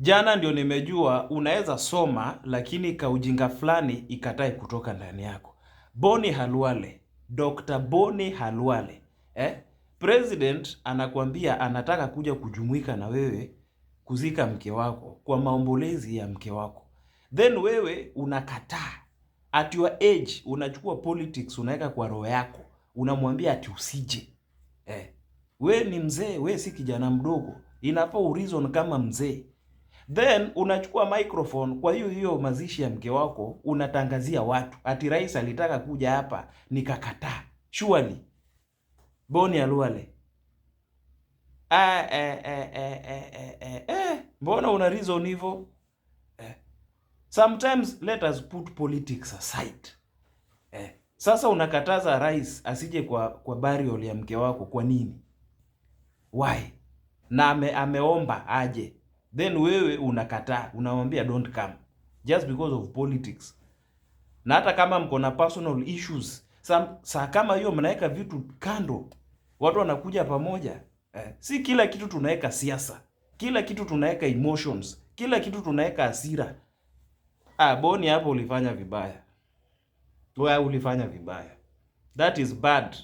Jana ndio nimejua unaweza soma lakini kaujinga fulani ikatae kutoka ndani yako. Boni Halwale, Dr. Boni Halwale. President anakuambia anataka kuja kujumuika na wewe kuzika mke wako kwa maombolezi ya mke wako. Then wewe unakataa. At your age unachukua politics unaweka kwa roho yako. Unamwambia ati usije. We ni mzee, we si kijana mdogo. Inafaa ureason kama mzee. Then unachukua microphone kwa hiyo mazishi ya mke wako unatangazia watu ati rais alitaka kuja hapa nikakataa. Surely Boni Halwale. Mbona una reason hivyo? Sometimes let us put politics aside. Sasa unakataza rais asije kwa burial ya mke wako kwa nini? Why? Na ameomba aje. Then wewe unakataa, unamwambia don't come just because of politics. Na hata kama mko na personal issues, saa kama hiyo mnaweka vitu kando, watu wanakuja pamoja. Si kila kitu tunaweka siasa, kila kitu tunaweka emotions, kila kitu tunaweka hasira. Boni hapo ulifanya vibaya. Wewe ulifanya vibaya. That is bad.